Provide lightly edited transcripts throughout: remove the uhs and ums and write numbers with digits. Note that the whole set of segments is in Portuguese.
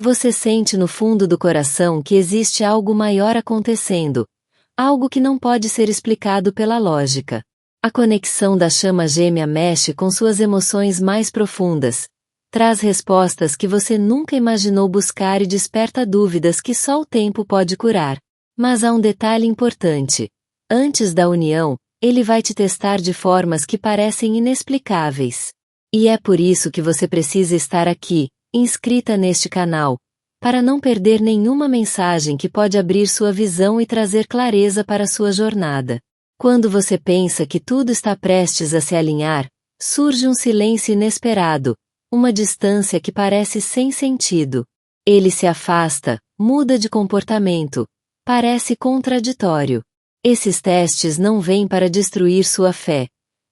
Você sente no fundo do coração que existe algo maior acontecendo, algo que não pode ser explicado pela lógica. A conexão da chama gêmea mexe com suas emoções mais profundas, traz respostas que você nunca imaginou buscar e desperta dúvidas que só o tempo pode curar. Mas há um detalhe importante. Antes da união, ele vai te testar de formas que parecem inexplicáveis. E é por isso que você precisa estar aqui, inscrita neste canal, para não perder nenhuma mensagem que pode abrir sua visão e trazer clareza para sua jornada. Quando você pensa que tudo está prestes a se alinhar, surge um silêncio inesperado, uma distância que parece sem sentido. Ele se afasta, muda de comportamento, parece contraditório. Esses testes não vêm para destruir sua fé,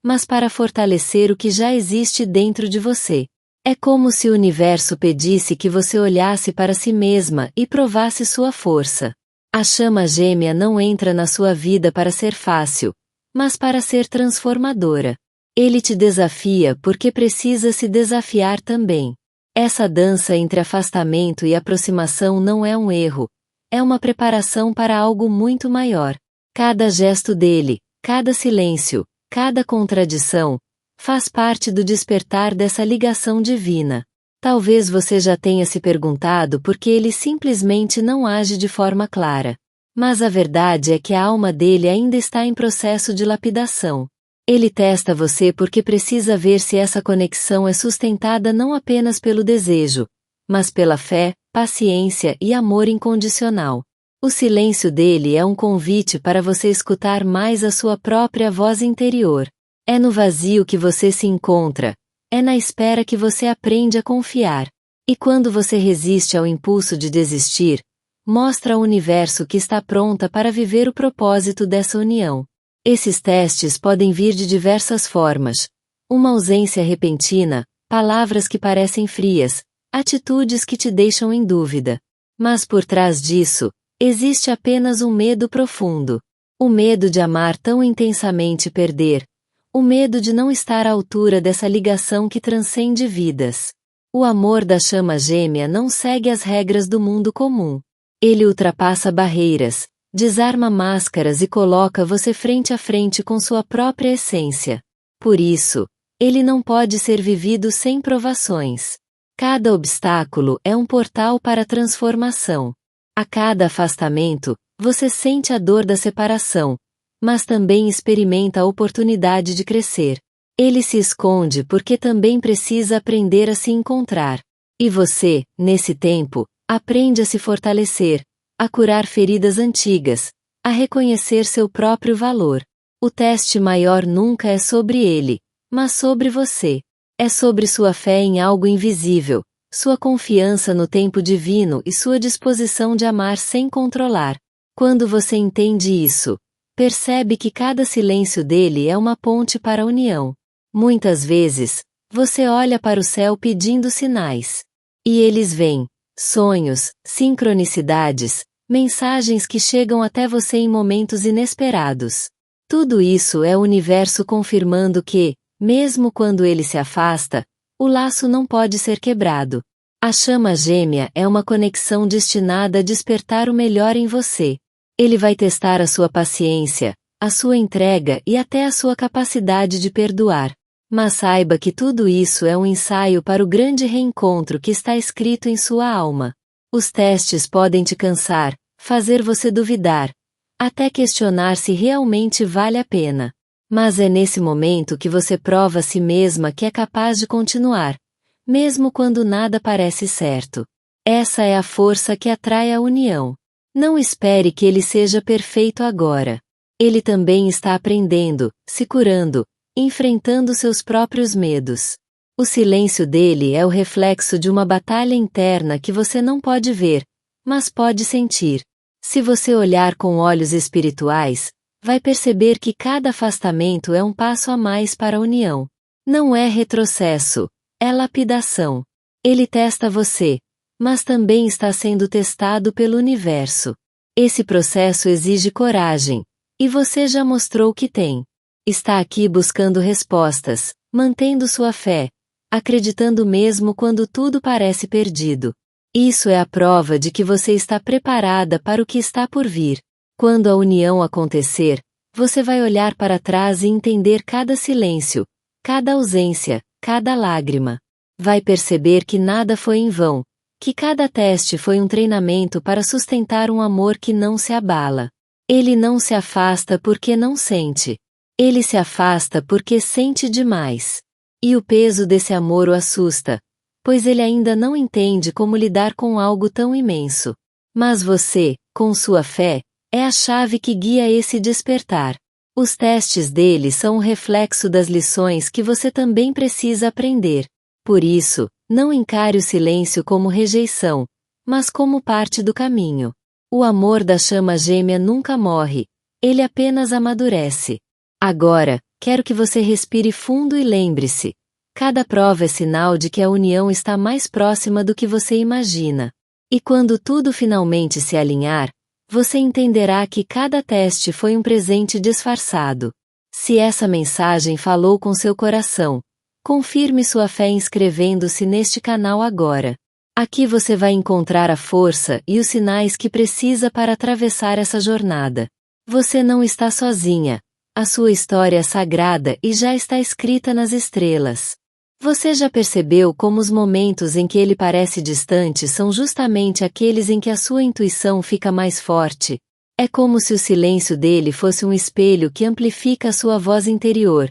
mas para fortalecer o que já existe dentro de você. É como se o universo pedisse que você olhasse para si mesma e provasse sua força. A chama gêmea não entra na sua vida para ser fácil, mas para ser transformadora. Ele te desafia porque precisa se desafiar também. Essa dança entre afastamento e aproximação não é um erro, é uma preparação para algo muito maior. Cada gesto dele, cada silêncio, cada contradição, faz parte do despertar dessa ligação divina. Talvez você já tenha se perguntado por que ele simplesmente não age de forma clara. Mas a verdade é que a alma dele ainda está em processo de lapidação. Ele testa você porque precisa ver se essa conexão é sustentada não apenas pelo desejo, mas pela fé, paciência e amor incondicional. O silêncio dele é um convite para você escutar mais a sua própria voz interior. É no vazio que você se encontra, é na espera que você aprende a confiar. E quando você resiste ao impulso de desistir, mostra ao universo que está pronta para viver o propósito dessa união. Esses testes podem vir de diversas formas. Uma ausência repentina, palavras que parecem frias, atitudes que te deixam em dúvida. Mas por trás disso, existe apenas um medo profundo. O medo de amar tão intensamente e perder. O medo de não estar à altura dessa ligação que transcende vidas. O amor da chama gêmea não segue as regras do mundo comum. Ele ultrapassa barreiras, desarma máscaras e coloca você frente a frente com sua própria essência. Por isso, ele não pode ser vivido sem provações. Cada obstáculo é um portal para a transformação. A cada afastamento, você sente a dor da separação, mas também experimenta a oportunidade de crescer. Ele se esconde porque também precisa aprender a se encontrar. E você, nesse tempo, aprende a se fortalecer, a curar feridas antigas, a reconhecer seu próprio valor. O teste maior nunca é sobre ele, mas sobre você. É sobre sua fé em algo invisível, sua confiança no tempo divino e sua disposição de amar sem controlar. Quando você entende isso, percebe que cada silêncio dele é uma ponte para a união. Muitas vezes, você olha para o céu pedindo sinais. E eles vêm. Sonhos, sincronicidades, mensagens que chegam até você em momentos inesperados. Tudo isso é o universo confirmando que, mesmo quando ele se afasta, o laço não pode ser quebrado. A chama gêmea é uma conexão destinada a despertar o melhor em você. Ele vai testar a sua paciência, a sua entrega e até a sua capacidade de perdoar. Mas saiba que tudo isso é um ensaio para o grande reencontro que está escrito em sua alma. Os testes podem te cansar, fazer você duvidar, até questionar se realmente vale a pena. Mas é nesse momento que você prova a si mesma que é capaz de continuar, mesmo quando nada parece certo. Essa é a força que atrai a união. Não espere que ele seja perfeito agora. Ele também está aprendendo, se curando, enfrentando seus próprios medos. O silêncio dele é o reflexo de uma batalha interna que você não pode ver, mas pode sentir. Se você olhar com olhos espirituais, vai perceber que cada afastamento é um passo a mais para a união. Não é retrocesso, é lapidação. Ele testa você, mas também está sendo testado pelo universo. Esse processo exige coragem, e você já mostrou que tem. Está aqui buscando respostas, mantendo sua fé, acreditando mesmo quando tudo parece perdido. Isso é a prova de que você está preparada para o que está por vir. Quando a união acontecer, você vai olhar para trás e entender cada silêncio, cada ausência, cada lágrima. Vai perceber que nada foi em vão, que cada teste foi um treinamento para sustentar um amor que não se abala. Ele não se afasta porque não sente. Ele se afasta porque sente demais. E o peso desse amor o assusta, pois ele ainda não entende como lidar com algo tão imenso. Mas você, com sua fé, é a chave que guia esse despertar. Os testes dele são um reflexo das lições que você também precisa aprender. Por isso, não encare o silêncio como rejeição, mas como parte do caminho. O amor da chama gêmea nunca morre, ele apenas amadurece. Agora, quero que você respire fundo e lembre-se: cada prova é sinal de que a união está mais próxima do que você imagina. E quando tudo finalmente se alinhar, você entenderá que cada teste foi um presente disfarçado. Se essa mensagem falou com seu coração, confirme sua fé inscrevendo-se neste canal agora. Aqui você vai encontrar a força e os sinais que precisa para atravessar essa jornada. Você não está sozinha. A sua história é sagrada e já está escrita nas estrelas. Você já percebeu como os momentos em que ele parece distante são justamente aqueles em que a sua intuição fica mais forte? É como se o silêncio dele fosse um espelho que amplifica a sua voz interior,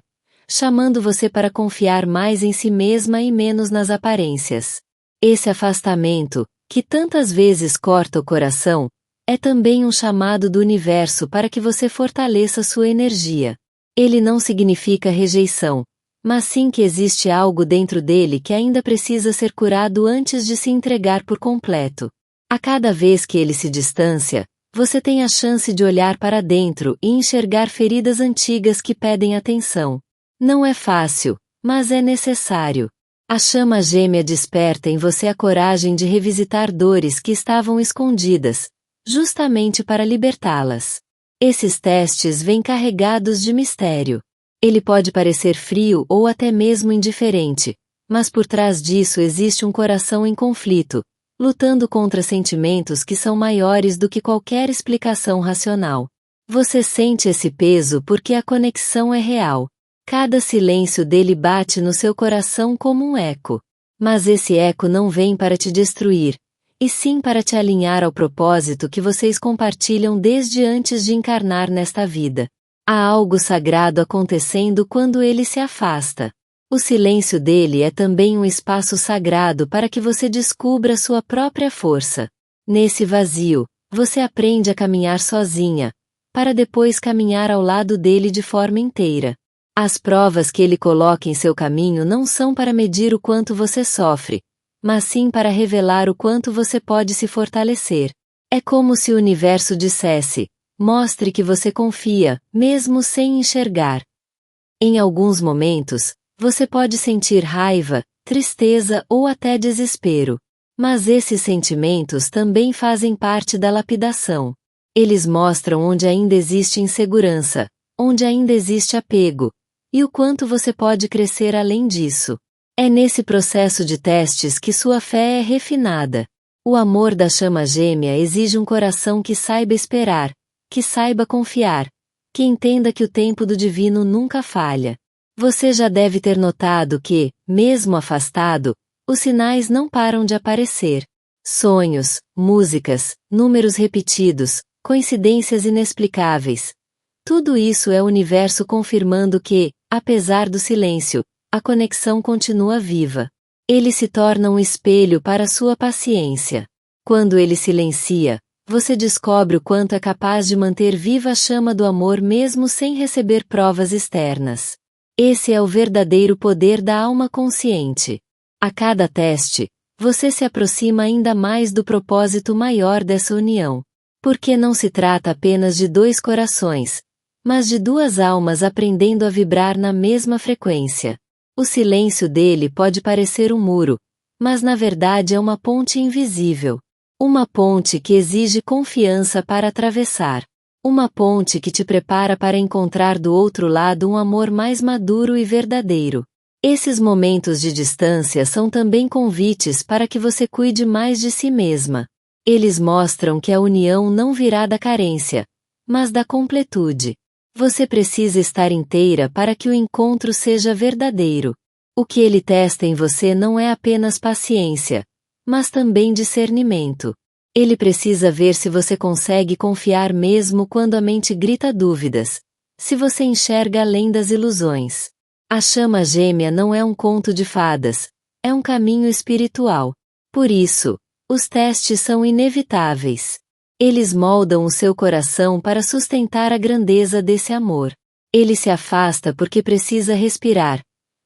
chamando você para confiar mais em si mesma e menos nas aparências. Esse afastamento, que tantas vezes corta o coração, é também um chamado do universo para que você fortaleça sua energia. Ele não significa rejeição, mas sim que existe algo dentro dele que ainda precisa ser curado antes de se entregar por completo. A cada vez que ele se distancia, você tem a chance de olhar para dentro e enxergar feridas antigas que pedem atenção. Não é fácil, mas é necessário. A chama gêmea desperta em você a coragem de revisitar dores que estavam escondidas, justamente para libertá-las. Esses testes vêm carregados de mistério. Ele pode parecer frio ou até mesmo indiferente, mas por trás disso existe um coração em conflito, lutando contra sentimentos que são maiores do que qualquer explicação racional. Você sente esse peso porque a conexão é real. Cada silêncio dele bate no seu coração como um eco. Mas esse eco não vem para te destruir, e sim para te alinhar ao propósito que vocês compartilham desde antes de encarnar nesta vida. Há algo sagrado acontecendo quando ele se afasta. O silêncio dele é também um espaço sagrado para que você descubra sua própria força. Nesse vazio, você aprende a caminhar sozinha, para depois caminhar ao lado dele de forma inteira. As provas que ele coloca em seu caminho não são para medir o quanto você sofre, mas sim para revelar o quanto você pode se fortalecer. É como se o universo dissesse: mostre que você confia, mesmo sem enxergar. Em alguns momentos, você pode sentir raiva, tristeza ou até desespero. Mas esses sentimentos também fazem parte da lapidação. Eles mostram onde ainda existe insegurança, onde ainda existe apego, e o quanto você pode crescer além disso. É nesse processo de testes que sua fé é refinada. O amor da chama gêmea exige um coração que saiba esperar, que saiba confiar, que entenda que o tempo do divino nunca falha. Você já deve ter notado que, mesmo afastado, os sinais não param de aparecer. Sonhos, músicas, números repetidos, coincidências inexplicáveis. Tudo isso é o universo confirmando que, apesar do silêncio, a conexão continua viva. Ele se torna um espelho para sua paciência. Quando ele silencia, você descobre o quanto é capaz de manter viva a chama do amor mesmo sem receber provas externas. Esse é o verdadeiro poder da alma consciente. A cada teste, você se aproxima ainda mais do propósito maior dessa união. Porque não se trata apenas de dois corações, mas de duas almas aprendendo a vibrar na mesma frequência. O silêncio dele pode parecer um muro, mas na verdade é uma ponte invisível. Uma ponte que exige confiança para atravessar. Uma ponte que te prepara para encontrar do outro lado um amor mais maduro e verdadeiro. Esses momentos de distância são também convites para que você cuide mais de si mesma. Eles mostram que a união não virá da carência, mas da completude. Você precisa estar inteira para que o encontro seja verdadeiro. O que ele testa em você não é apenas paciência, mas também discernimento. Ele precisa ver se você consegue confiar mesmo quando a mente grita dúvidas, se você enxerga além das ilusões. A chama gêmea não é um conto de fadas, é um caminho espiritual. Por isso, os testes são inevitáveis. Eles moldam o seu coração para sustentar a grandeza desse amor. Ele se afasta porque precisa respirar,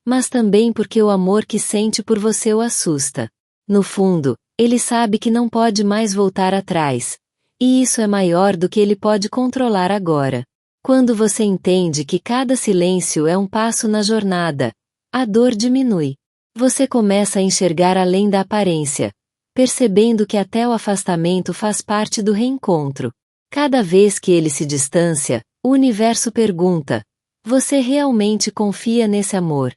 mas também porque o amor que sente por você o assusta. No fundo, ele sabe que não pode mais voltar atrás, e isso é maior do que ele pode controlar agora. Quando você entende que cada silêncio é um passo na jornada, a dor diminui. Você começa a enxergar além da aparência, percebendo que até o afastamento faz parte do reencontro. Cada vez que ele se distancia, o universo pergunta: você realmente confia nesse amor?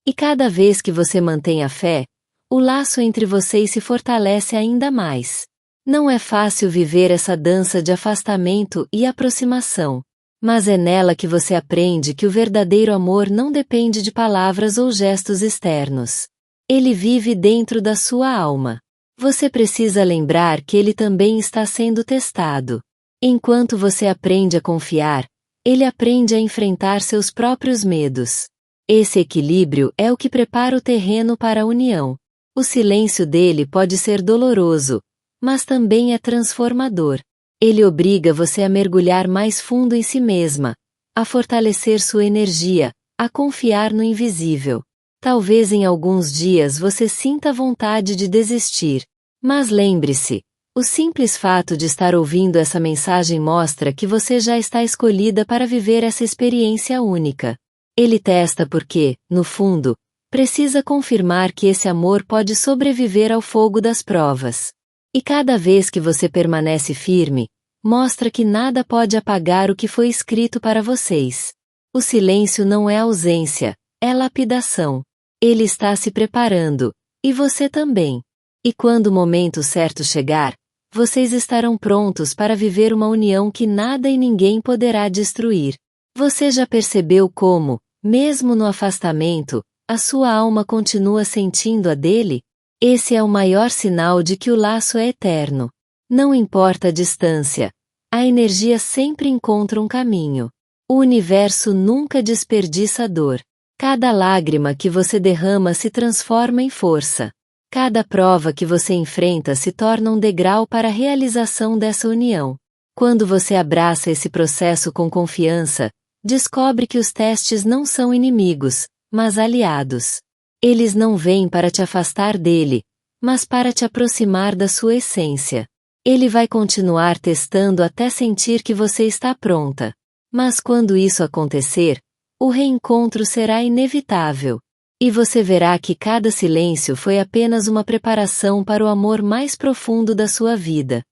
E cada vez que você mantém a fé, o laço entre vocês se fortalece ainda mais. Não é fácil viver essa dança de afastamento e aproximação, mas é nela que você aprende que o verdadeiro amor não depende de palavras ou gestos externos. Ele vive dentro da sua alma. Você precisa lembrar que ele também está sendo testado. Enquanto você aprende a confiar, ele aprende a enfrentar seus próprios medos. Esse equilíbrio é o que prepara o terreno para a união. O silêncio dele pode ser doloroso, mas também é transformador. Ele obriga você a mergulhar mais fundo em si mesma, a fortalecer sua energia, a confiar no invisível. Talvez em alguns dias você sinta vontade de desistir, mas lembre-se, o simples fato de estar ouvindo essa mensagem mostra que você já está escolhida para viver essa experiência única. Ele testa porque, no fundo, precisa confirmar que esse amor pode sobreviver ao fogo das provas. E cada vez que você permanece firme, mostra que nada pode apagar o que foi escrito para vocês. O silêncio não é ausência, é lapidação. Ele está se preparando, e você também. E quando o momento certo chegar, vocês estarão prontos para viver uma união que nada e ninguém poderá destruir. Você já percebeu como, mesmo no afastamento, a sua alma continua sentindo a dele? Esse é o maior sinal de que o laço é eterno. Não importa a distância, a energia sempre encontra um caminho. O universo nunca desperdiça dor. Cada lágrima que você derrama se transforma em força. Cada prova que você enfrenta se torna um degrau para a realização dessa união. Quando você abraça esse processo com confiança, descobre que os testes não são inimigos, mas aliados. Eles não vêm para te afastar dele, mas para te aproximar da sua essência. Ele vai continuar testando até sentir que você está pronta. Mas quando isso acontecer, o reencontro será inevitável. E você verá que cada silêncio foi apenas uma preparação para o amor mais profundo da sua vida.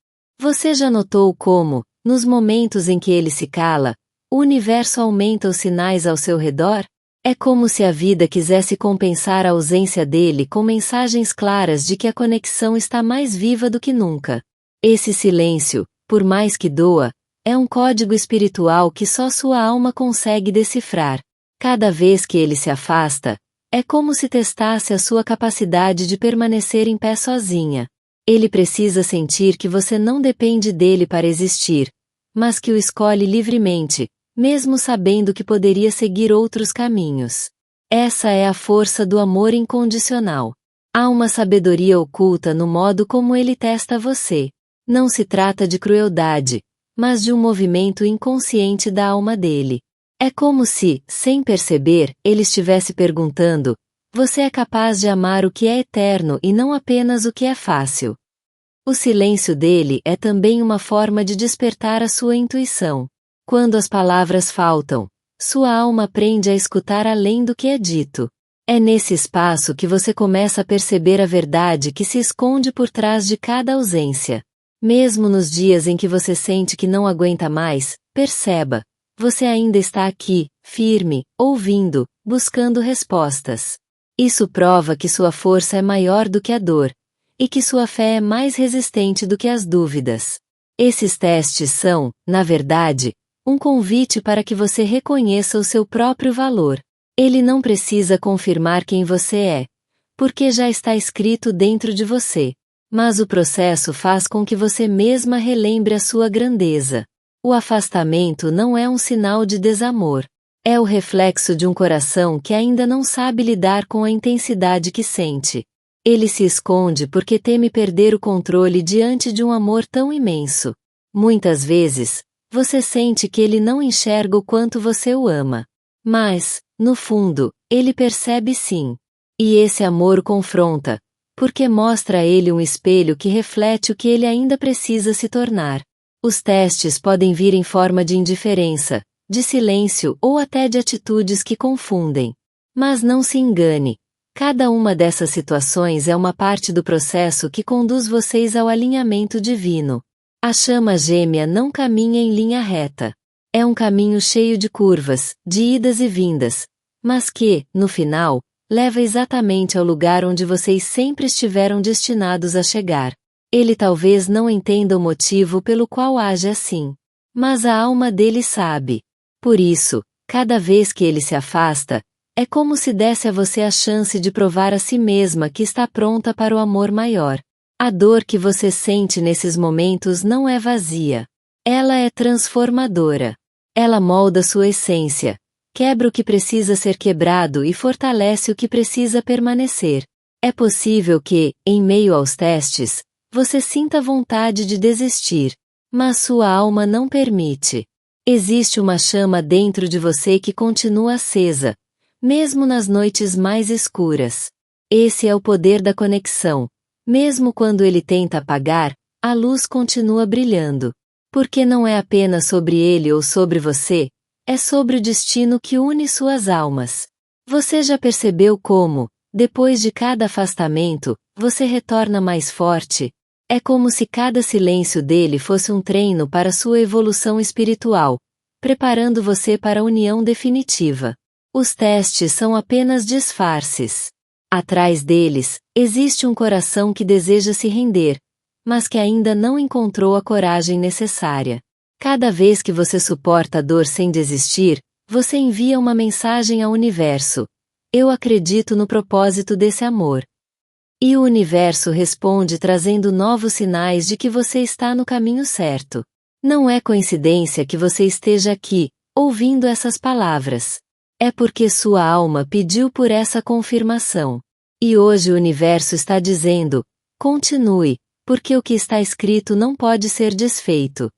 Você já notou como, nos momentos em que ele se cala, o universo aumenta os sinais ao seu redor? É como se a vida quisesse compensar a ausência dele com mensagens claras de que a conexão está mais viva do que nunca. Esse silêncio, por mais que doa, é um código espiritual que só sua alma consegue decifrar. Cada vez que ele se afasta, é como se testasse a sua capacidade de permanecer em pé sozinha. Ele precisa sentir que você não depende dele para existir, mas que o escolhe livremente, mesmo sabendo que poderia seguir outros caminhos. Essa é a força do amor incondicional. Há uma sabedoria oculta no modo como ele testa você. Não se trata de crueldade, mas de um movimento inconsciente da alma dele. É como se, sem perceber, ele estivesse perguntando: você é capaz de amar o que é eterno e não apenas o que é fácil? O silêncio dele é também uma forma de despertar a sua intuição. Quando as palavras faltam, sua alma aprende a escutar além do que é dito. É nesse espaço que você começa a perceber a verdade que se esconde por trás de cada ausência. Mesmo nos dias em que você sente que não aguenta mais, perceba: você ainda está aqui, firme, ouvindo, buscando respostas. Isso prova que sua força é maior do que a dor, e que sua fé é mais resistente do que as dúvidas. Esses testes são, na verdade, um convite para que você reconheça o seu próprio valor. Ele não precisa confirmar quem você é, porque já está escrito dentro de você. Mas o processo faz com que você mesma relembre a sua grandeza. O afastamento não é um sinal de desamor. É o reflexo de um coração que ainda não sabe lidar com a intensidade que sente. Ele se esconde porque teme perder o controle diante de um amor tão imenso. Muitas vezes, você sente que ele não enxerga o quanto você o ama. Mas, no fundo, ele percebe sim. E esse amor o confronta, porque mostra a ele um espelho que reflete o que ele ainda precisa se tornar. Os testes podem vir em forma de indiferença, de silêncio ou até de atitudes que confundem. Mas não se engane. Cada uma dessas situações é uma parte do processo que conduz vocês ao alinhamento divino. A chama gêmea não caminha em linha reta. É um caminho cheio de curvas, de idas e vindas, mas que, no final, leva exatamente ao lugar onde vocês sempre estiveram destinados a chegar. Ele talvez não entenda o motivo pelo qual age assim, mas a alma dele sabe. Por isso, cada vez que ele se afasta, é como se desse a você a chance de provar a si mesma que está pronta para o amor maior. A dor que você sente nesses momentos não é vazia. Ela é transformadora. Ela molda sua essência, quebra o que precisa ser quebrado e fortalece o que precisa permanecer. É possível que, em meio aos testes, você sinta vontade de desistir, mas sua alma não permite. Existe uma chama dentro de você que continua acesa, mesmo nas noites mais escuras. Esse é o poder da conexão. Mesmo quando ele tenta apagar, a luz continua brilhando. Porque não é apenas sobre ele ou sobre você, é sobre o destino que une suas almas. Você já percebeu como, depois de cada afastamento, você retorna mais forte? É como se cada silêncio dele fosse um treino para sua evolução espiritual, preparando você para a união definitiva. Os testes são apenas disfarces. Atrás deles, existe um coração que deseja se render, mas que ainda não encontrou a coragem necessária. Cada vez que você suporta a dor sem desistir, você envia uma mensagem ao universo. Eu acredito no propósito desse amor. E o universo responde trazendo novos sinais de que você está no caminho certo. Não é coincidência que você esteja aqui, ouvindo essas palavras. É porque sua alma pediu por essa confirmação. E hoje o universo está dizendo: continue, porque o que está escrito não pode ser desfeito.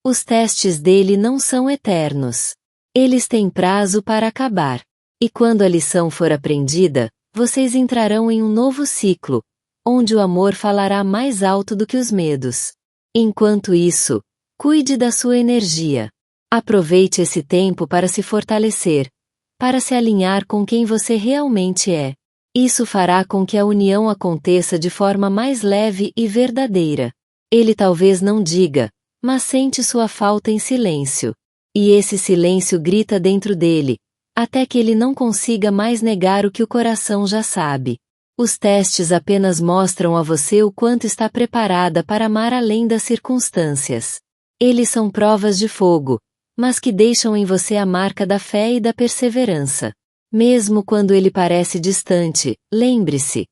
Os testes dele não são eternos. Eles têm prazo para acabar. E quando a lição for aprendida, vocês entrarão em um novo ciclo, onde o amor falará mais alto do que os medos. Enquanto isso, cuide da sua energia. Aproveite esse tempo para se fortalecer, para se alinhar com quem você realmente é. Isso fará com que a união aconteça de forma mais leve e verdadeira. Ele talvez não diga, mas sente sua falta em silêncio. E esse silêncio grita dentro dele, até que ele não consiga mais negar o que o coração já sabe. Os testes apenas mostram a você o quanto está preparada para amar além das circunstâncias. Eles são provas de fogo, mas que deixam em você a marca da fé e da perseverança. Mesmo quando ele parece distante, lembre-se,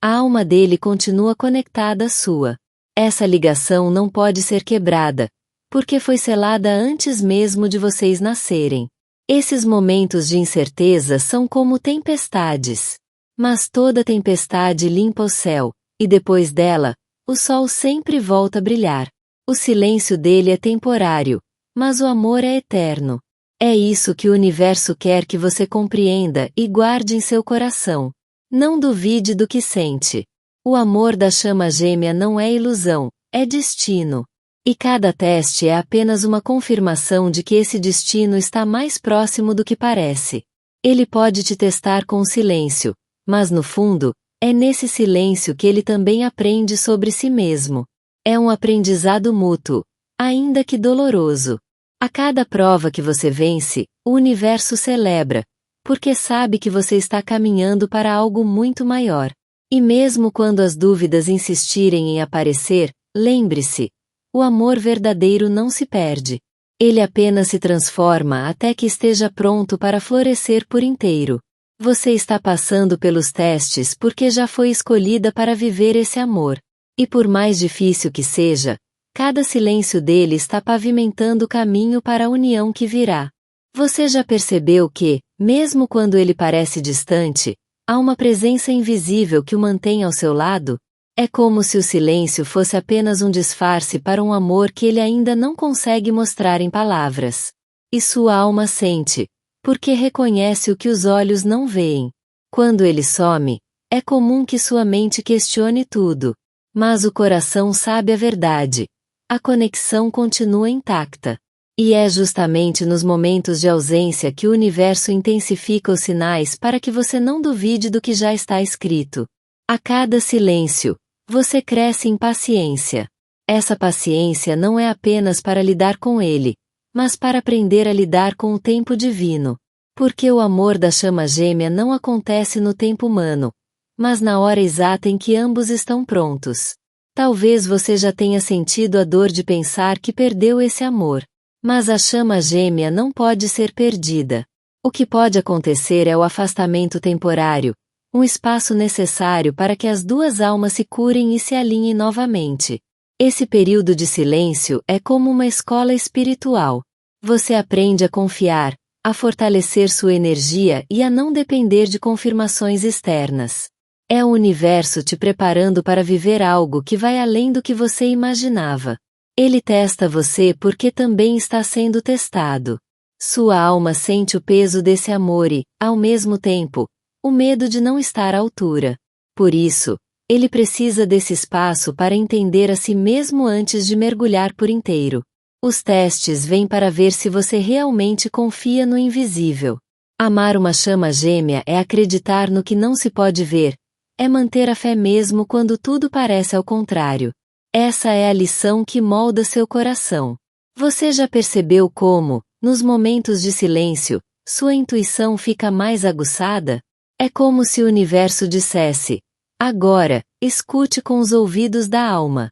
a alma dele continua conectada à sua. Essa ligação não pode ser quebrada, porque foi selada antes mesmo de vocês nascerem. Esses momentos de incerteza são como tempestades. Mas toda tempestade limpa o céu, e depois dela, o sol sempre volta a brilhar. O silêncio dele é temporário, mas o amor é eterno. É isso que o universo quer que você compreenda e guarde em seu coração. Não duvide do que sente. O amor da chama gêmea não é ilusão, é destino. E cada teste é apenas uma confirmação de que esse destino está mais próximo do que parece. Ele pode te testar com silêncio, mas no fundo, é nesse silêncio que ele também aprende sobre si mesmo. É um aprendizado mútuo, ainda que doloroso. A cada prova que você vence, o universo celebra, porque sabe que você está caminhando para algo muito maior. E mesmo quando as dúvidas insistirem em aparecer, lembre-se: o amor verdadeiro não se perde. Ele apenas se transforma até que esteja pronto para florescer por inteiro. Você está passando pelos testes porque já foi escolhida para viver esse amor. E por mais difícil que seja, cada silêncio dele está pavimentando o caminho para a união que virá. Você já percebeu que, mesmo quando ele parece distante, há uma presença invisível que o mantém ao seu lado? É como se o silêncio fosse apenas um disfarce para um amor que ele ainda não consegue mostrar em palavras. E sua alma sente, porque reconhece o que os olhos não veem. Quando ele some, é comum que sua mente questione tudo. Mas o coração sabe a verdade. A conexão continua intacta. E é justamente nos momentos de ausência que o universo intensifica os sinais para que você não duvide do que já está escrito. A cada silêncio, você cresce em paciência. Essa paciência não é apenas para lidar com ele, mas para aprender a lidar com o tempo divino. Porque o amor da chama gêmea não acontece no tempo humano, mas na hora exata em que ambos estão prontos. Talvez você já tenha sentido a dor de pensar que perdeu esse amor. Mas a chama gêmea não pode ser perdida. O que pode acontecer é o afastamento temporário, um espaço necessário para que as duas almas se curem e se alinhem novamente. Esse período de silêncio é como uma escola espiritual. Você aprende a confiar, a fortalecer sua energia e a não depender de confirmações externas. É o universo te preparando para viver algo que vai além do que você imaginava. Ele testa você porque também está sendo testado. Sua alma sente o peso desse amor e, ao mesmo tempo, o medo de não estar à altura. Por isso, ele precisa desse espaço para entender a si mesmo antes de mergulhar por inteiro. Os testes vêm para ver se você realmente confia no invisível. Amar uma chama gêmea é acreditar no que não se pode ver, é manter a fé mesmo quando tudo parece ao contrário. Essa é a lição que molda seu coração. Você já percebeu como, nos momentos de silêncio, sua intuição fica mais aguçada? É como se o universo dissesse: agora, escute com os ouvidos da alma.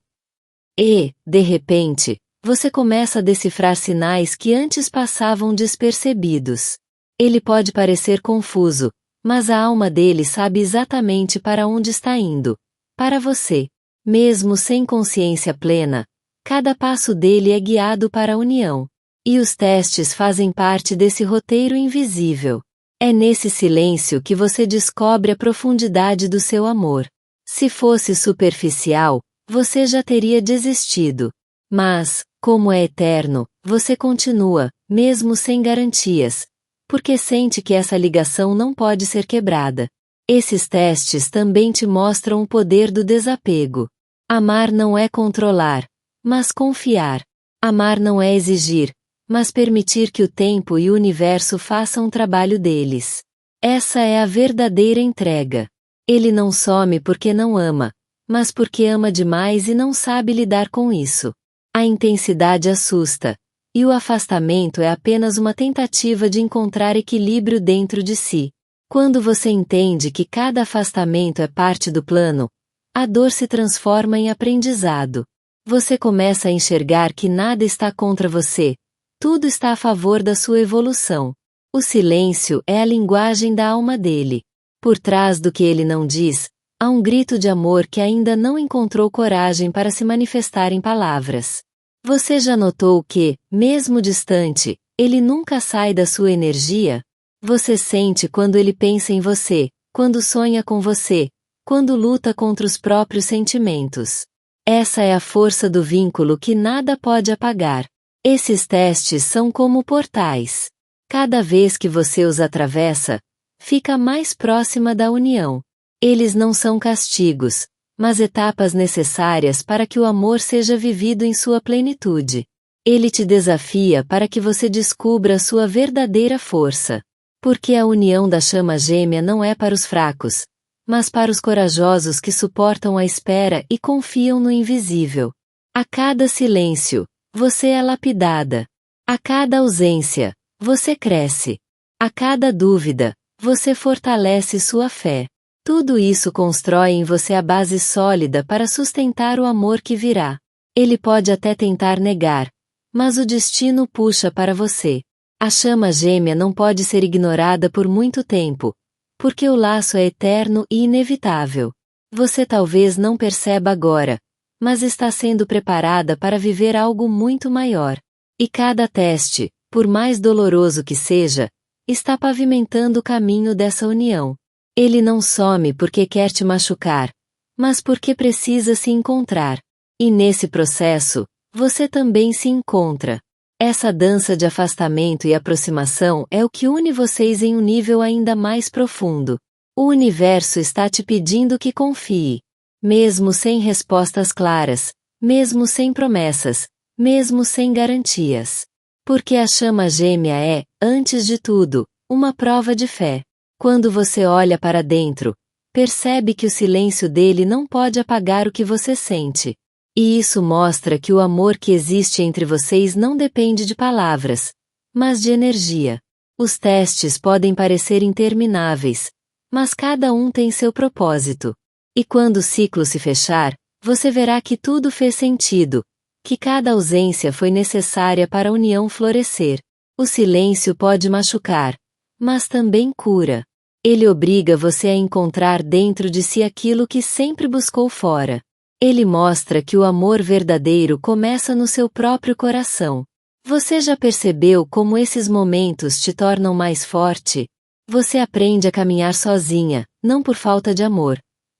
E, de repente, você começa a decifrar sinais que antes passavam despercebidos. Ele pode parecer confuso, mas a alma dele sabe exatamente para onde está indo. Para você. Mesmo sem consciência plena, cada passo dele é guiado para a união. E os testes fazem parte desse roteiro invisível. É nesse silêncio que você descobre a profundidade do seu amor. Se fosse superficial, você já teria desistido. Mas, como é eterno, você continua, mesmo sem garantias, porque sente que essa ligação não pode ser quebrada. Esses testes também te mostram o poder do desapego. Amar não é controlar, mas confiar. Amar não é exigir, mas permitir que o tempo e o universo façam o trabalho deles. Essa é a verdadeira entrega. Ele não some porque não ama, mas porque ama demais e não sabe lidar com isso. A intensidade assusta, e o afastamento é apenas uma tentativa de encontrar equilíbrio dentro de si. Quando você entende que cada afastamento é parte do plano, a dor se transforma em aprendizado. Você começa a enxergar que nada está contra você, tudo está a favor da sua evolução. O silêncio é a linguagem da alma dele. Por trás do que ele não diz, há um grito de amor que ainda não encontrou coragem para se manifestar em palavras. Você já notou que, mesmo distante, ele nunca sai da sua energia? Você sente quando ele pensa em você, quando sonha com você, quando luta contra os próprios sentimentos. Essa é a força do vínculo que nada pode apagar. Esses testes são como portais. Cada vez que você os atravessa, fica mais próxima da união. Eles não são castigos, mas etapas necessárias para que o amor seja vivido em sua plenitude. Ele te desafia para que você descubra a sua verdadeira força. Porque a união da chama gêmea não é para os fracos, mas para os corajosos que suportam a espera e confiam no invisível. A cada silêncio, você é lapidada. A cada ausência, você cresce. A cada dúvida, você fortalece sua fé. Tudo isso constrói em você a base sólida para sustentar o amor que virá. Ele pode até tentar negar, mas o destino puxa para você. A chama gêmea não pode ser ignorada por muito tempo, porque o laço é eterno e inevitável. Você talvez não perceba agora, mas está sendo preparada para viver algo muito maior. E cada teste, por mais doloroso que seja, está pavimentando o caminho dessa união. Ele não some porque quer te machucar, mas porque precisa se encontrar. E nesse processo, você também se encontra. Essa dança de afastamento e aproximação é o que une vocês em um nível ainda mais profundo. O universo está te pedindo que confie. Mesmo sem respostas claras, mesmo sem promessas, mesmo sem garantias. Porque a chama gêmea é, antes de tudo, uma prova de fé. Quando você olha para dentro, percebe que o silêncio dele não pode apagar o que você sente. E isso mostra que o amor que existe entre vocês não depende de palavras, mas de energia. Os testes podem parecer intermináveis, mas cada um tem seu propósito. E quando o ciclo se fechar, você verá que tudo fez sentido, que cada ausência foi necessária para a união florescer. O silêncio pode machucar, mas também cura. Ele obriga você a encontrar dentro de si aquilo que sempre buscou fora. Ele mostra que o amor verdadeiro começa no seu próprio coração. Você já percebeu como esses momentos te tornam mais forte? Você aprende a caminhar sozinha, não por falta de amor,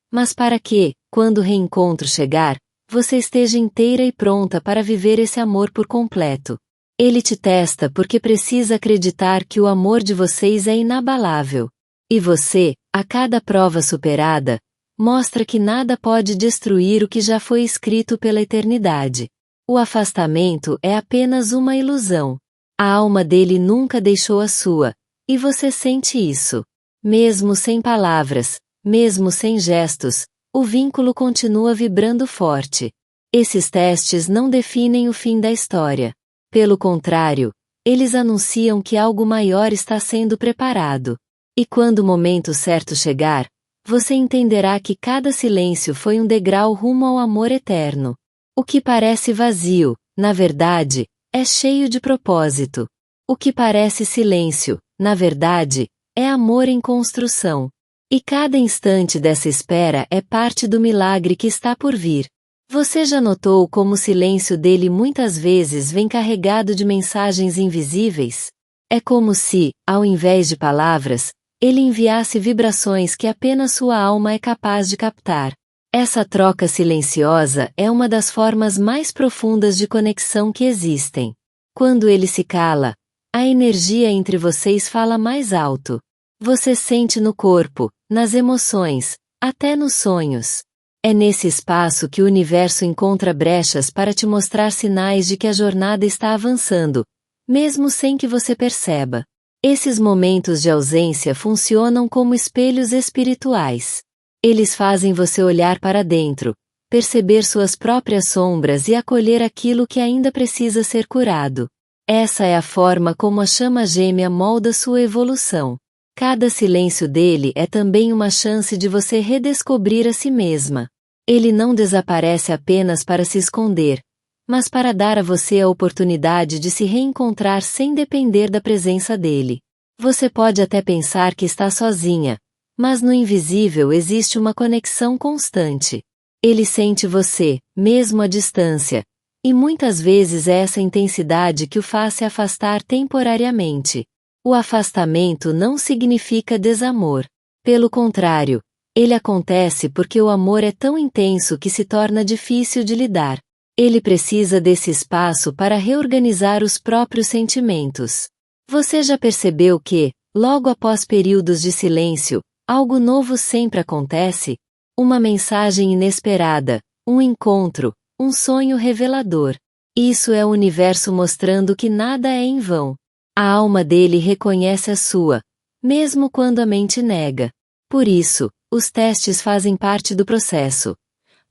mas para que, quando o reencontro chegar, você esteja inteira e pronta para viver esse amor por completo. Ele te testa porque precisa acreditar que o amor de vocês é inabalável. E você, a cada prova superada, mostra que nada pode destruir o que já foi escrito pela eternidade. O afastamento é apenas uma ilusão. A alma dele nunca deixou a sua, e você sente isso. Mesmo sem palavras, mesmo sem gestos, o vínculo continua vibrando forte. Esses testes não definem o fim da história. Pelo contrário, eles anunciam que algo maior está sendo preparado. E quando o momento certo chegar, você entenderá que cada silêncio foi um degrau rumo ao amor eterno. O que parece vazio, na verdade, é cheio de propósito. O que parece silêncio, na verdade, é amor em construção. E cada instante dessa espera é parte do milagre que está por vir. Você já notou como o silêncio dele muitas vezes vem carregado de mensagens invisíveis? É como se, ao invés de palavras, ele enviasse vibrações que apenas sua alma é capaz de captar. Essa troca silenciosa é uma das formas mais profundas de conexão que existem. Quando ele se cala, a energia entre vocês fala mais alto. Você sente no corpo, nas emoções, até nos sonhos. É nesse espaço que o universo encontra brechas para te mostrar sinais de que a jornada está avançando, mesmo sem que você perceba. Esses momentos de ausência funcionam como espelhos espirituais. Eles fazem você olhar para dentro, perceber suas próprias sombras e acolher aquilo que ainda precisa ser curado. Essa é a forma como a chama gêmea molda sua evolução. Cada silêncio dele é também uma chance de você redescobrir a si mesma. Ele não desaparece apenas para se esconder, mas para dar a você a oportunidade de se reencontrar sem depender da presença dele. Você pode até pensar que está sozinha, mas no invisível existe uma conexão constante. Ele sente você, mesmo à distância, e muitas vezes é essa intensidade que o faz se afastar temporariamente. O afastamento não significa desamor. Pelo contrário, ele acontece porque o amor é tão intenso que se torna difícil de lidar. Ele precisa desse espaço para reorganizar os próprios sentimentos. Você já percebeu que, logo após períodos de silêncio, algo novo sempre acontece? Uma mensagem inesperada, um encontro, um sonho revelador. Isso é o universo mostrando que nada é em vão. A alma dele reconhece a sua, mesmo quando a mente nega. Por isso, os testes fazem parte do processo.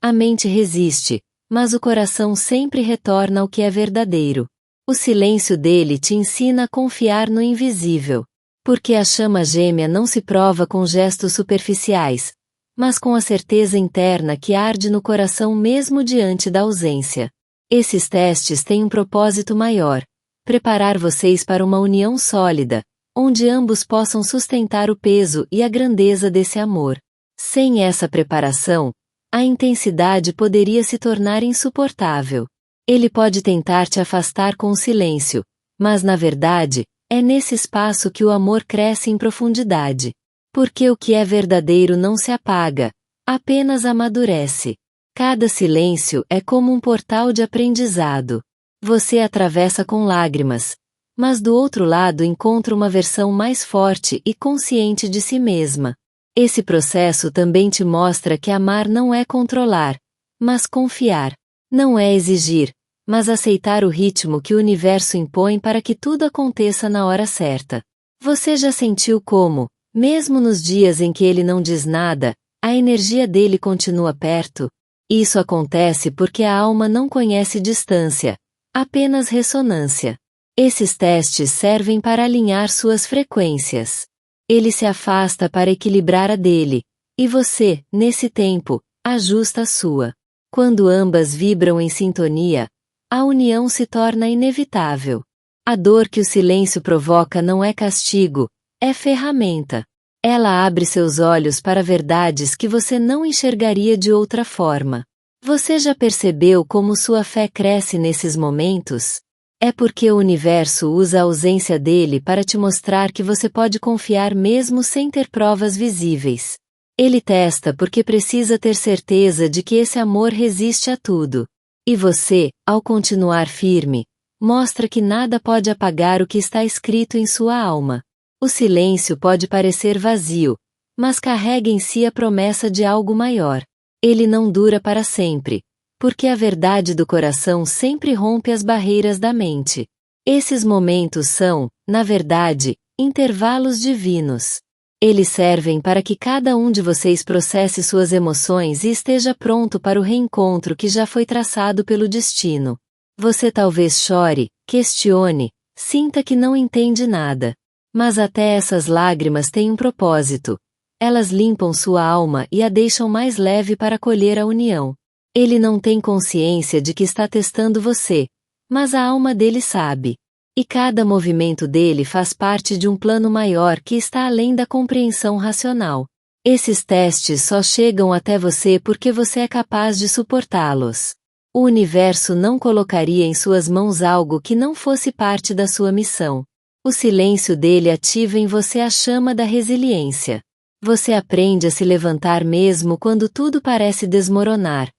A mente resiste, mas o coração sempre retorna ao que é verdadeiro. O silêncio dele te ensina a confiar no invisível. Porque a chama gêmea não se prova com gestos superficiais, mas com a certeza interna que arde no coração mesmo diante da ausência. Esses testes têm um propósito maior: preparar vocês para uma união sólida, onde ambos possam sustentar o peso e a grandeza desse amor. Sem essa preparação, a intensidade poderia se tornar insuportável. Ele pode tentar te afastar com o silêncio, mas na verdade, é nesse espaço que o amor cresce em profundidade. Porque o que é verdadeiro não se apaga, apenas amadurece. Cada silêncio é como um portal de aprendizado. Você atravessa com lágrimas, mas do outro lado encontra uma versão mais forte e consciente de si mesma. Esse processo também te mostra que amar não é controlar, mas confiar. Não é exigir, mas aceitar o ritmo que o universo impõe para que tudo aconteça na hora certa. Você já sentiu como, mesmo nos dias em que ele não diz nada, a energia dele continua perto? Isso acontece porque a alma não conhece distância, apenas ressonância. Esses testes servem para alinhar suas frequências. Ele se afasta para equilibrar a dele, e você, nesse tempo, ajusta a sua. Quando ambas vibram em sintonia, a união se torna inevitável. A dor que o silêncio provoca não é castigo, é ferramenta. Ela abre seus olhos para verdades que você não enxergaria de outra forma. Você já percebeu como sua fé cresce nesses momentos? É porque o universo usa a ausência dele para te mostrar que você pode confiar mesmo sem ter provas visíveis. Ele testa porque precisa ter certeza de que esse amor resiste a tudo. E você, ao continuar firme, mostra que nada pode apagar o que está escrito em sua alma. O silêncio pode parecer vazio, mas carrega em si a promessa de algo maior. Ele não dura para sempre, porque a verdade do coração sempre rompe as barreiras da mente. Esses momentos são, na verdade, intervalos divinos. Eles servem para que cada um de vocês processe suas emoções e esteja pronto para o reencontro que já foi traçado pelo destino. Você talvez chore, questione, sinta que não entende nada. Mas até essas lágrimas têm um propósito. Elas limpam sua alma e a deixam mais leve para acolher a união. Ele não tem consciência de que está testando você, mas a alma dele sabe. E cada movimento dele faz parte de um plano maior que está além da compreensão racional. Esses testes só chegam até você porque você é capaz de suportá-los. O universo não colocaria em suas mãos algo que não fosse parte da sua missão. O silêncio dele ativa em você a chama da resiliência. Você aprende a se levantar mesmo quando tudo parece desmoronar.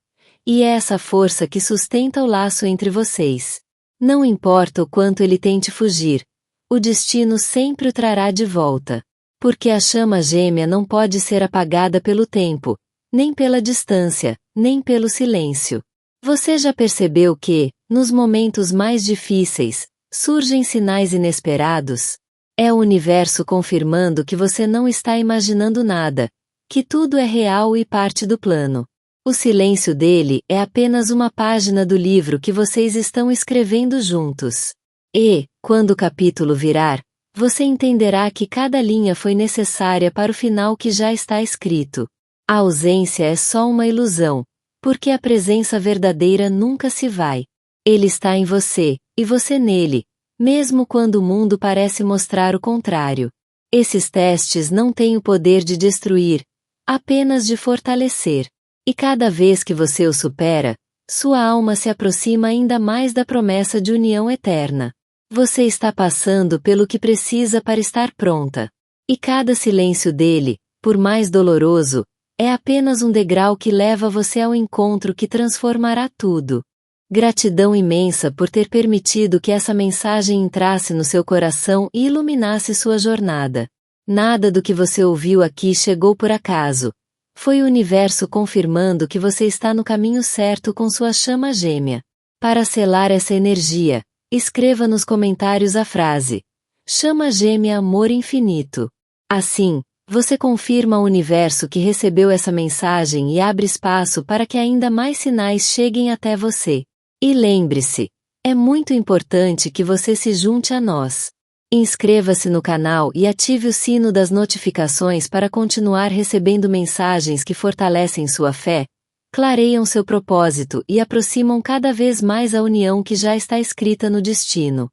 E é essa força que sustenta o laço entre vocês. Não importa o quanto ele tente fugir, o destino sempre o trará de volta. Porque a chama gêmea não pode ser apagada pelo tempo, nem pela distância, nem pelo silêncio. Você já percebeu que, nos momentos mais difíceis, surgem sinais inesperados? É o universo confirmando que você não está imaginando nada, que tudo é real e parte do plano. O silêncio dele é apenas uma página do livro que vocês estão escrevendo juntos. E, quando o capítulo virar, você entenderá que cada linha foi necessária para o final que já está escrito. A ausência é só uma ilusão, porque a presença verdadeira nunca se vai. Ele está em você, e você nele, mesmo quando o mundo parece mostrar o contrário. Esses testes não têm o poder de destruir, apenas de fortalecer. E cada vez que você o supera, sua alma se aproxima ainda mais da promessa de união eterna. Você está passando pelo que precisa para estar pronta. E cada silêncio dele, por mais doloroso, é apenas um degrau que leva você ao encontro que transformará tudo. Gratidão imensa por ter permitido que essa mensagem entrasse no seu coração e iluminasse sua jornada. Nada do que você ouviu aqui chegou por acaso. Foi o universo confirmando que você está no caminho certo com sua chama gêmea. Para selar essa energia, escreva nos comentários a frase: Chama gêmea amor infinito. Assim, você confirma ao universo que recebeu essa mensagem e abre espaço para que ainda mais sinais cheguem até você. E lembre-se, é muito importante que você se junte a nós. Inscreva-se no canal e ative o sino das notificações para continuar recebendo mensagens que fortalecem sua fé, clareiam seu propósito e aproximam cada vez mais a união que já está escrita no destino.